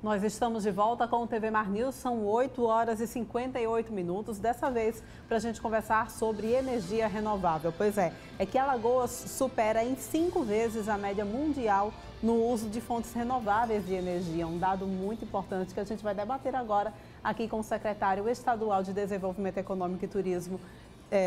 Nós estamos de volta com o TV Mar News, são 8 horas e 58 minutos, dessa vez para a gente conversar sobre energia renovável. Pois é que Alagoas supera em 5 vezes a média mundial no uso de fontes renováveis de energia, um dado muito importante que a gente vai debater agora aqui com o secretário estadual de Desenvolvimento Econômico e Turismo,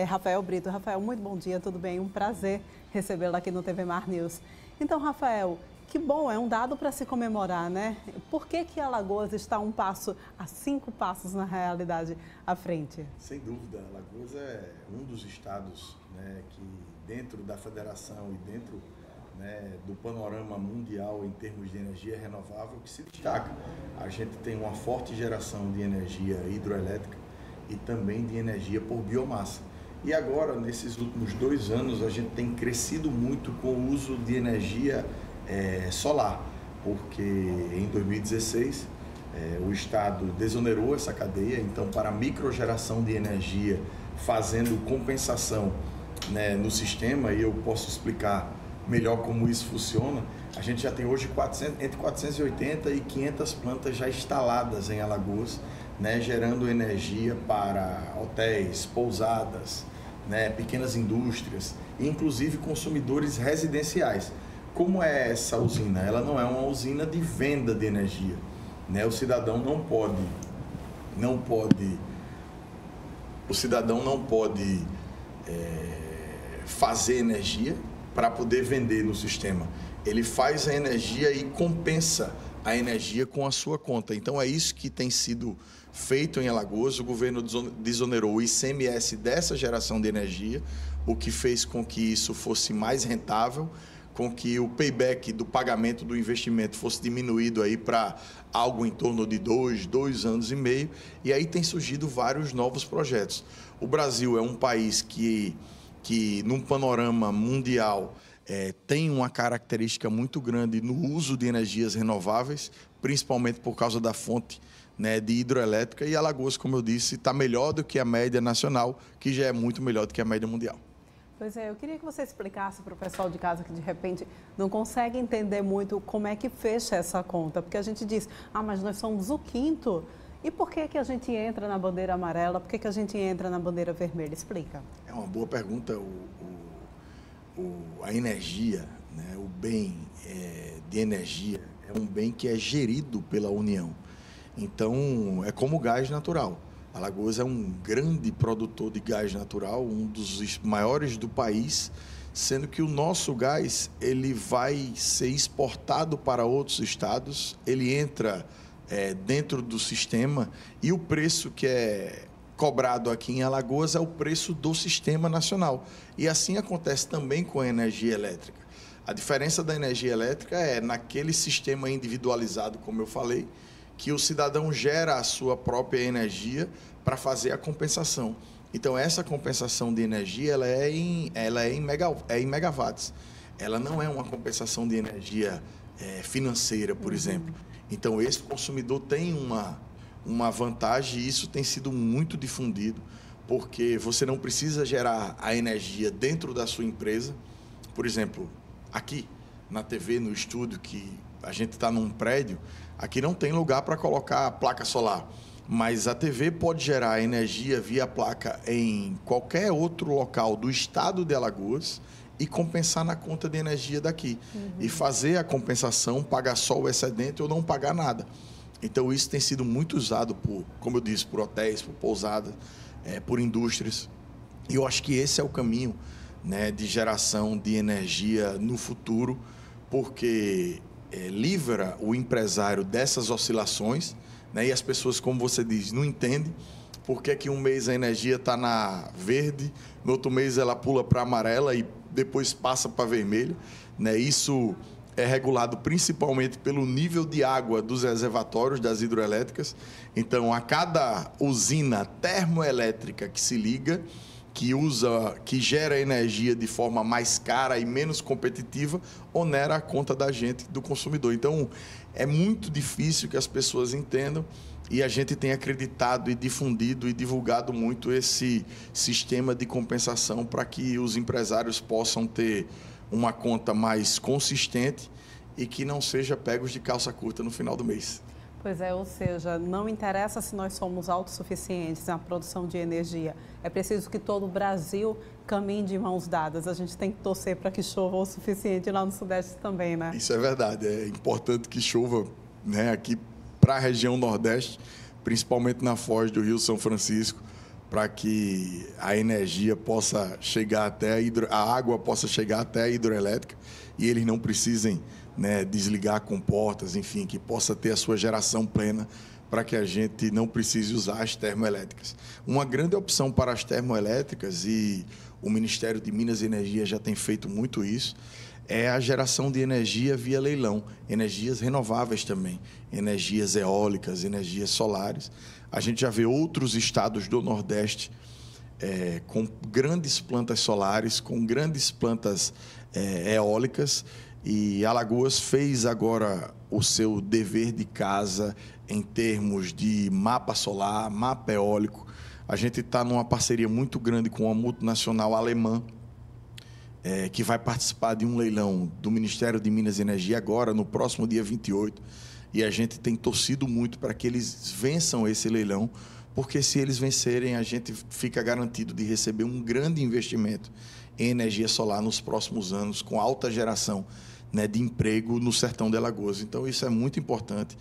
Rafael Brito. Rafael, muito bom dia, tudo bem? Um prazer recebê-lo aqui no TV Mar News. Então, Rafael, que bom, é um dado para se comemorar, né? Por que Alagoas está a 5 passos na realidade à frente? Sem dúvida, Alagoas é um dos estados, né, que dentro da federação e dentro, né, do panorama mundial em termos de energia renovável que se destaca. A gente tem uma forte geração de energia hidroelétrica e também de energia por biomassa. E agora, nesses últimos 2 anos, a gente tem crescido muito com o uso de energia solar, porque em 2016 o Estado desonerou essa cadeia, então para a microgeração de energia, fazendo compensação, né, no sistema, e eu posso explicar melhor como isso funciona. A gente já tem hoje entre 480 e 500 plantas já instaladas em Alagoas, né, gerando energia para hotéis, pousadas, né, pequenas indústrias, inclusive consumidores residenciais. Como é essa usina? Ela não é uma usina de venda de energia, né? O cidadão não pode fazer energia para poder vender no sistema. Ele faz a energia e compensa a energia com a sua conta. Então é isso que tem sido feito em Alagoas. O governo desonerou o ICMS dessa geração de energia, o que fez com que isso fosse mais rentável, com que o payback do pagamento do investimento fosse diminuído aí para algo em torno de 2 anos e meio, e aí tem surgido vários novos projetos. O Brasil é um país que num panorama mundial, tem uma característica muito grande no uso de energias renováveis, principalmente por causa da fonte, né, de hidroelétrica, e Alagoas, como eu disse, está melhor do que a média nacional, que já é muito melhor do que a média mundial. Pois é, eu queria que você explicasse para o pessoal de casa que de repente não consegue entender muito como é que fecha essa conta, porque a gente diz, mas nós somos o 5º, e por que a gente entra na bandeira amarela, por que a gente entra na bandeira vermelha? Explica. É uma boa pergunta. A energia, né, o bem de energia, é um bem que é gerido pela União. Então, é como o gás natural. Alagoas é um grande produtor de gás natural, um dos maiores do país, sendo que o nosso gás ele vai ser exportado para outros estados, ele entra dentro do sistema, e o preço que é cobrado aqui em Alagoas é o preço do sistema nacional. E assim acontece também com a energia elétrica. A diferença da energia elétrica é naquele sistema individualizado, como eu falei, que o cidadão gera a sua própria energia para fazer a compensação. Então, essa compensação de energia ela é em megawatts. Ela não é uma compensação de energia financeira, por exemplo. Então, esse consumidor tem uma vantagem, e isso tem sido muito difundido, porque você não precisa gerar a energia dentro da sua empresa. Por exemplo, aqui na TV, no estúdio, que a gente está num prédio, aqui não tem lugar para colocar a placa solar, mas a TV pode gerar energia via placa em qualquer outro local do estado de Alagoas e compensar na conta de energia daqui. E fazer a compensação, pagar só o excedente ou não pagar nada. Então isso tem sido muito usado como eu disse, por hotéis, por pousadas, por indústrias. E eu acho que esse é o caminho, né, de geração de energia no futuro, porque livra o empresário dessas oscilações, né, e as pessoas, como você diz, não entendem por que um mês a energia está na verde, no outro mês ela pula para amarela e depois passa para vermelha, né? Isso é regulado principalmente pelo nível de água dos reservatórios das hidroelétricas. Então, a cada usina termoelétrica que se liga, que gera energia de forma mais cara e menos competitiva, onera a conta da gente, do consumidor. Então, é muito difícil que as pessoas entendam, e a gente tem acreditado e difundido e divulgado muito esse sistema de compensação para que os empresários possam ter uma conta mais consistente e que não seja pegos de calça curta no final do mês. Pois é, ou seja, não interessa se nós somos autossuficientes na produção de energia. É preciso que todo o Brasil caminhe de mãos dadas. A gente tem que torcer para que chova o suficiente lá no Sudeste também, né? Isso é verdade. É importante que chova, né, aqui para a região Nordeste, principalmente na foz do Rio São Francisco, para que a energia possa chegar até a água possa chegar até a hidroelétrica e eles não precisem, né, desligar comportas, enfim, que possa ter a sua geração plena para que a gente não precise usar as termoelétricas. Uma grande opção para as termoelétricas, e o Ministério de Minas e Energia já tem feito muito isso, é a geração de energia via leilão, energias renováveis também, energias eólicas, energias solares. A gente já vê outros estados do Nordeste com grandes plantas solares, com grandes plantas eólicas, e Alagoas fez agora o seu dever de casa em termos de mapa solar, mapa eólico. A gente está numa parceria muito grande com uma multinacional alemã, que vai participar de um leilão do Ministério de Minas e Energia agora, no próximo dia 28, e a gente tem torcido muito para que eles vençam esse leilão, porque se eles vencerem, a gente fica garantido de receber um grande investimento em energia solar nos próximos anos, com alta geração, né, de emprego no sertão de Alagoas. Então, isso é muito importante.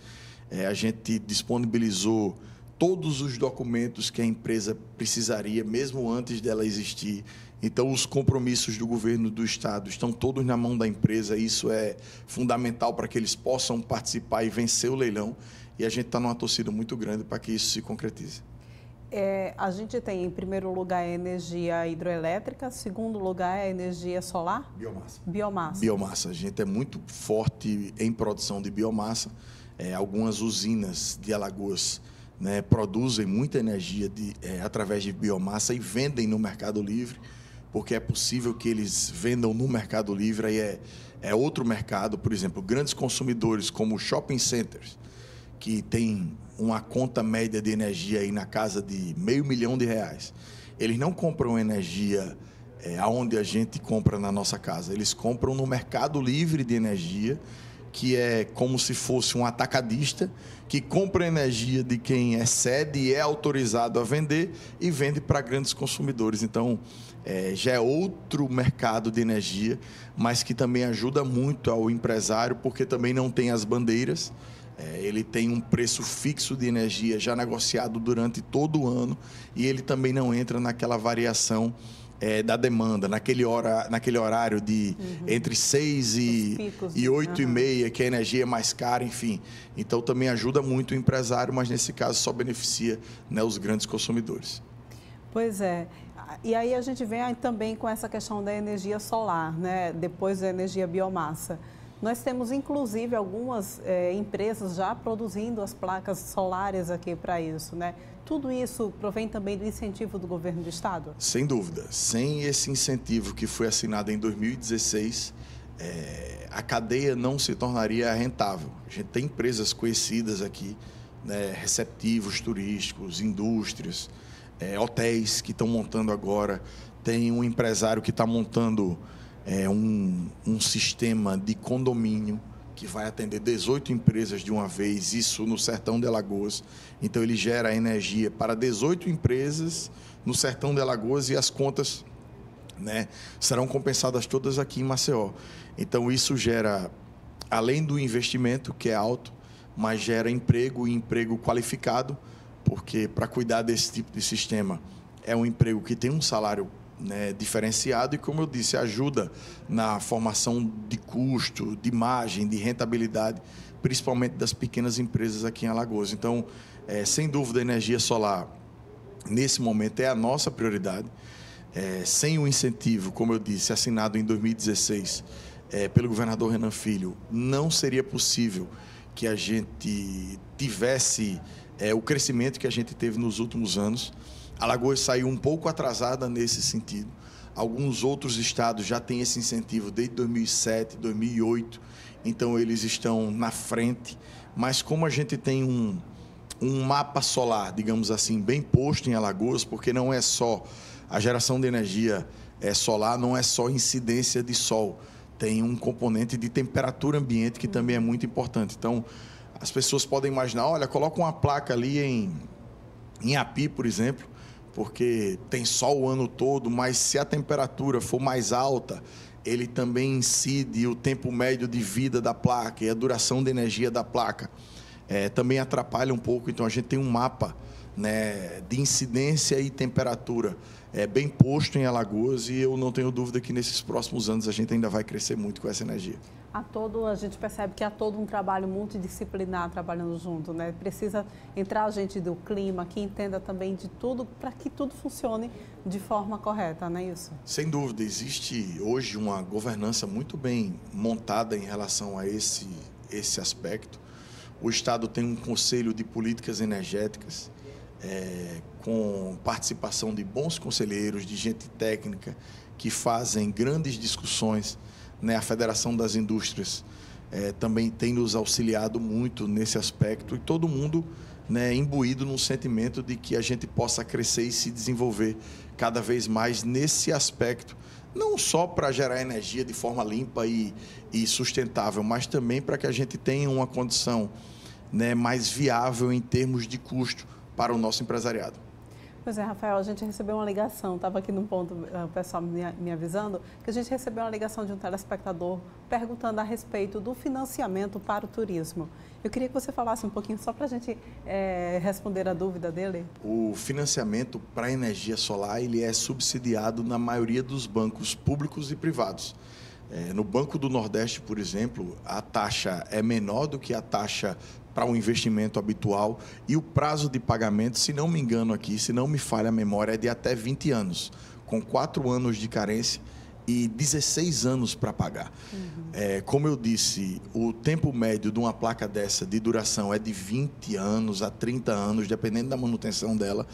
A gente disponibilizou todos os documentos que a empresa precisaria, mesmo antes dela existir. Então, os compromissos do governo do estado estão todos na mão da empresa. Isso é fundamental para que eles possam participar e vencer o leilão. E a gente está numa torcida muito grande para que isso se concretize. A gente tem, em primeiro lugar, a energia hidroelétrica, segundo lugar, a energia solar? Biomassa. Biomassa. A gente é muito forte em produção de biomassa. Algumas usinas de Alagoas, né, produzem muita energia através de biomassa e vendem no Mercado Livre, porque é possível que eles vendam no Mercado Livre, aí é outro mercado. Por exemplo, grandes consumidores como shopping centers, que tem uma conta média de energia aí na casa de R$500 mil. Eles não compram energia aonde a gente compra na nossa casa. Eles compram no Mercado Livre de Energia, que é como se fosse um atacadista que compra energia de quem é sede e é autorizado a vender e vende para grandes consumidores. Então, já é outro mercado de energia, mas que também ajuda muito ao empresário, porque também não tem as bandeiras. Ele tem um preço fixo de energia já negociado durante todo o ano e ele também não entra naquela variação da demanda, naquele horário de entre 6 e 8 e meia, que a energia é mais cara, enfim. Então, também ajuda muito o empresário, mas nesse caso só beneficia, né, os grandes consumidores. Pois é. E aí a gente vem também com essa questão da energia solar, né, depois da energia biomassa. Nós temos, inclusive, algumas empresas já produzindo as placas solares aqui para isso, né? Tudo isso provém também do incentivo do governo do estado? Sem dúvida. Sem esse incentivo que foi assinado em 2016, a cadeia não se tornaria rentável. A gente tem empresas conhecidas aqui, né, receptivos turísticos, indústrias, hotéis que estão montando agora. Tem um empresário que está montando um sistema de condomínio que vai atender 18 empresas de uma vez, isso no sertão de Alagoas. Então, ele gera energia para 18 empresas no sertão de Alagoas e as contas, né, serão compensadas todas aqui em Maceió. Então, isso gera, além do investimento, que é alto, mas gera emprego e emprego qualificado, porque para cuidar desse tipo de sistema é um emprego que tem um salário, né, diferenciado e, como eu disse, ajuda na formação de custo, de margem, de rentabilidade, principalmente das pequenas empresas aqui em Alagoas. Então, sem dúvida, a energia solar, nesse momento, é a nossa prioridade. Sem o incentivo, como eu disse, assinado em 2016 pelo governador Renan Filho, não seria possível que a gente tivesse o crescimento que a gente teve nos últimos anos. Alagoas saiu um pouco atrasada nesse sentido. Alguns outros estados já têm esse incentivo desde 2007, 2008, então eles estão na frente. Mas como a gente tem um mapa solar, digamos assim, bem posto em Alagoas, porque não é só a geração de energia solar, não é só incidência de sol, tem um componente de temperatura ambiente que também é muito importante. Então, As pessoas podem imaginar, olha, coloca uma placa ali em Api, por exemplo, porque tem sol o ano todo, mas se a temperatura for mais alta, ele também incide o tempo médio de vida da placa e a duração de energia da placa. Também atrapalha um pouco, então a gente tem um mapa, né, de incidência e temperatura bem posto em Alagoas, e eu não tenho dúvida que nesses próximos anos a gente ainda vai crescer muito com essa energia. A gente percebe que há todo um trabalho multidisciplinar trabalhando junto, né? Precisa entrar gente do clima, que entenda também de tudo, para que tudo funcione de forma correta, não é isso? Sem dúvida, existe hoje uma governança muito bem montada em relação a esse aspecto. O Estado tem um conselho de políticas energéticas, com participação de bons conselheiros, de gente técnica, que fazem grandes discussões, né? A Federação das Indústrias também tem nos auxiliado muito nesse aspecto, e todo mundo, né, imbuído num sentimento de que a gente possa crescer e se desenvolver cada vez mais nesse aspecto, não só para gerar energia de forma limpa e sustentável, mas também para que a gente tenha uma condição, né, mais viável em termos de custo para o nosso empresariado. Pois é, Rafael, a gente recebeu uma ligação, estava aqui num ponto, o pessoal me avisando, que a gente recebeu uma ligação de um telespectador perguntando a respeito do financiamento para o turismo. Eu queria que você falasse um pouquinho, só para a gente responder a dúvida dele. O financiamento para a energia solar, ele é subsidiado na maioria dos bancos públicos e privados. No Banco do Nordeste, por exemplo, a taxa é menor do que a taxa para um investimento habitual, e o prazo de pagamento, se não me engano aqui, se não me falha a memória, é de até 20 anos, com 4 anos de carência e 16 anos para pagar. Como eu disse, o tempo médio de uma placa dessa de duração é de 20 anos a 30 anos, dependendo da manutenção dela,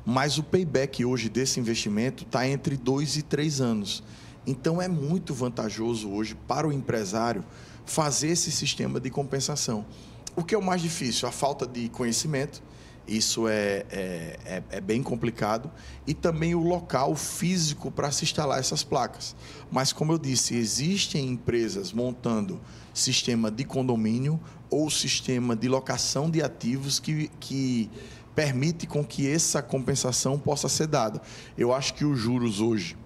mas o payback hoje desse investimento está entre 2 e 3 anos. Então, é muito vantajoso hoje para o empresário fazer esse sistema de compensação. O que é o mais difícil? A falta de conhecimento, isso é bem complicado, e também o local físico para se instalar essas placas. Mas, como eu disse, existem empresas montando sistema de condomínio ou sistema de locação de ativos que permite com que essa compensação possa ser dada. Eu acho que os juros hoje,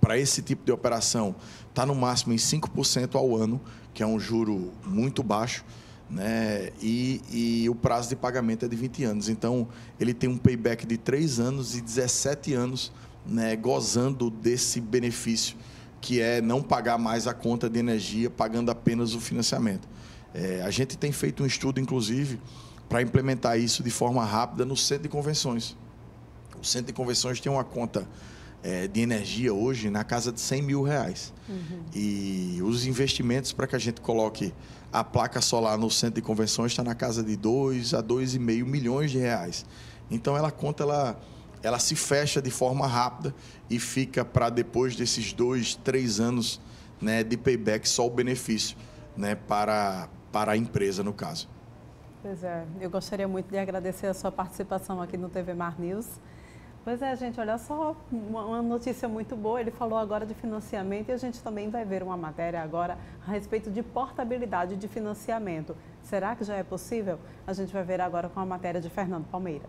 para esse tipo de operação, está no máximo em 5% ao ano, que é um juro muito baixo, né? E o prazo de pagamento é de 20 anos. Então, ele tem um payback de 3 anos e 17 anos, né, gozando desse benefício, que é não pagar mais a conta de energia, pagando apenas o financiamento. A gente tem feito um estudo, inclusive, para implementar isso de forma rápida no centro de convenções. O centro de convenções tem uma conta de energia hoje na casa de R$100 mil. E os investimentos para que a gente coloque a placa solar no centro de convenções está na casa de 2 a 2,5 milhões de reais. Então, ela se fecha de forma rápida e fica para depois desses 2, 3 anos, né, de payback, só o benefício, né, para a empresa, no caso. Pois é, eu gostaria muito de agradecer a sua participação aqui no TV Mar News. Pois é, gente, olha só, uma notícia muito boa. Ele falou agora de financiamento, e a gente também vai ver uma matéria agora a respeito de portabilidade de financiamento. Será que já é possível? A gente vai ver agora com a matéria de Fernando Palmeira.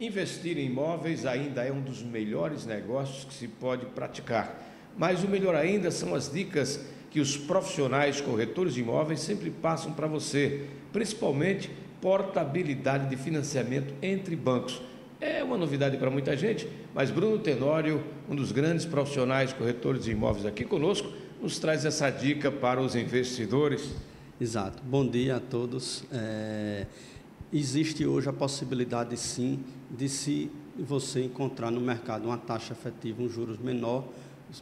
Investir em imóveis ainda é um dos melhores negócios que se pode praticar. Mas o melhor ainda são as dicas que os profissionais corretores de imóveis sempre passam para você, principalmente portabilidade de financiamento entre bancos. É uma novidade para muita gente, mas Bruno Tenório, um dos grandes profissionais corretores de imóveis aqui conosco, nos traz essa dica para os investidores. Exato. Bom dia a todos. Existe hoje a possibilidade, sim, de se você encontrar no mercado uma taxa efetiva, um juros menor,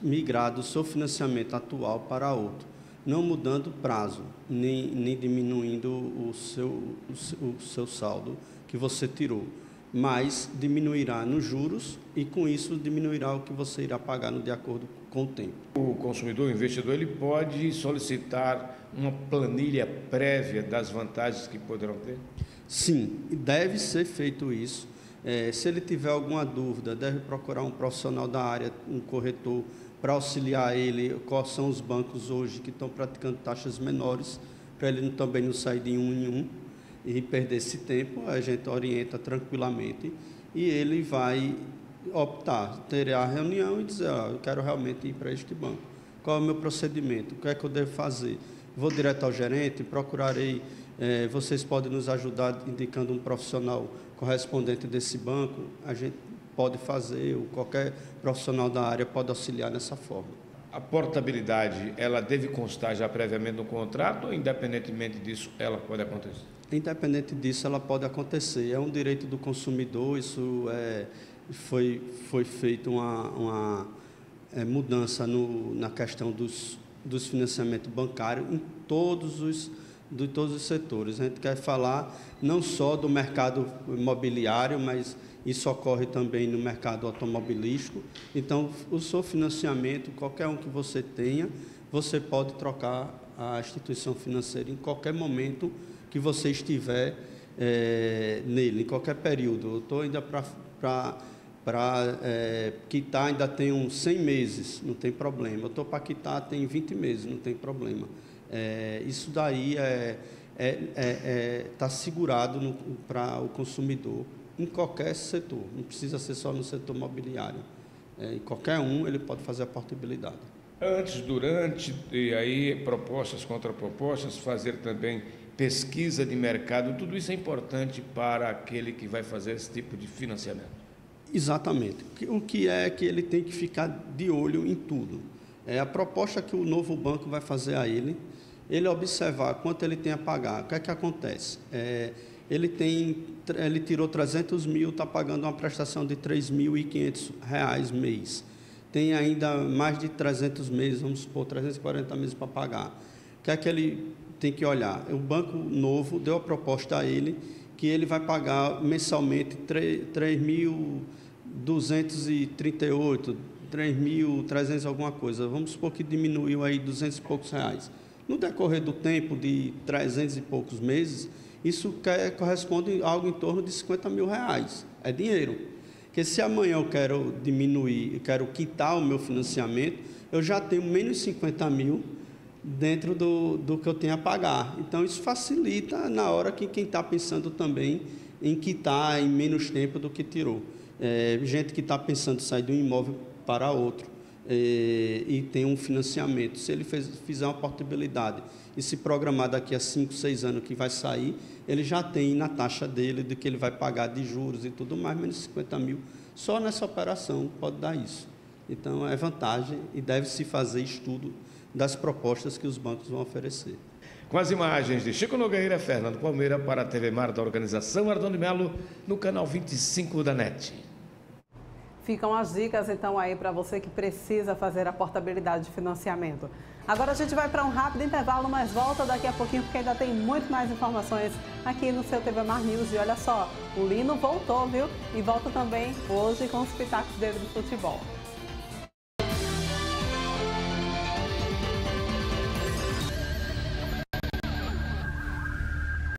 migrar do seu financiamento atual para outro, não mudando o prazo, nem diminuindo o seu saldo que você tirou, mas diminuirá nos juros e, com isso, diminuirá o que você irá pagar de acordo com o tempo. O consumidor, o investidor, ele pode solicitar uma planilha prévia das vantagens que poderão ter? Sim, deve ser feito isso. Se ele tiver alguma dúvida, deve procurar um profissional da área, um corretor, para auxiliar ele. Quais são os bancos hoje que estão praticando taxas menores, para ele também não sair de um em um e perder esse tempo. A gente orienta tranquilamente e ele vai optar, terá a reunião e dizer, eu quero realmente ir para este banco. Qual é o meu procedimento? O que é que eu devo fazer? Vou direto ao gerente, procurarei, vocês podem nos ajudar indicando um profissional correspondente desse banco, a gente pode fazer, ou qualquer profissional da área pode auxiliar nessa forma. A portabilidade, ela deve constar já previamente no contrato ou, independentemente disso, ela pode acontecer? Independente disso, ela pode acontecer. É um direito do consumidor, isso foi feita uma mudança na questão dos financiamentos bancários em todos os setores. A gente quer falar não só do mercado imobiliário, mas isso ocorre também no mercado automobilístico. Então, o seu financiamento, qualquer um que você tenha, você pode trocar a instituição financeira em qualquer momento que você estiver nele, em qualquer período. Eu estou ainda para quitar, ainda tenho 100 meses, não tem problema. Eu estou para quitar, tem 20 meses, não tem problema. Isso daí está segurado para o consumidor em qualquer setor, não precisa ser só no setor imobiliário. Em qualquer um ele pode fazer a portabilidade. Antes, durante, e aí propostas, contrapropostas, fazer também pesquisa de mercado, tudo isso é importante para aquele que vai fazer esse tipo de financiamento. Exatamente. O que é que ele tem que ficar de olho em tudo? A proposta que o novo banco vai fazer a ele observar quanto ele tem a pagar. O que é que acontece? Ele tirou 300 mil, está pagando uma prestação de R$ 3.500 mês. Tem ainda mais de 300 meses, vamos supor, 340 meses para pagar. O que é que ele tem que olhar? O banco novo deu a proposta a ele que ele vai pagar mensalmente 3.238, 3.300 alguma coisa. Vamos supor que diminuiu aí 200 e poucos reais. No decorrer do tempo de 300 e poucos meses, isso corresponde a algo em torno de 50 mil reais. É dinheiro. Porque se amanhã eu quero diminuir, eu quero quitar o meu financiamento, eu já tenho menos 50 mil dentro do que eu tenho a pagar. Então, isso facilita na hora que quem está pensando também em quitar em menos tempo do que tirou. Gente que está pensando em sair de um imóvel para outro e tem um financiamento. Se ele fizer uma portabilidade e se programar daqui a 5, 6 anos que vai sair, ele já tem na taxa dele do que ele vai pagar de juros e tudo mais, menos 50 mil. Só nessa operação pode dar isso. Então, é vantagem e deve-se fazer estudo das propostas que os bancos vão oferecer. Com as imagens de Chico Nogueira, Fernando Palmeira, para a TV Mar da Organização Ardão de Melo, no canal 25 da NET. Ficam as dicas, então, aí para você que precisa fazer a portabilidade de financiamento. Agora a gente vai para um rápido intervalo, mas volta daqui a pouquinho, porque ainda tem muito mais informações aqui no seu TV Mar News. E olha só, o Lino voltou, viu? E volta também hoje com os pitacos dele do futebol.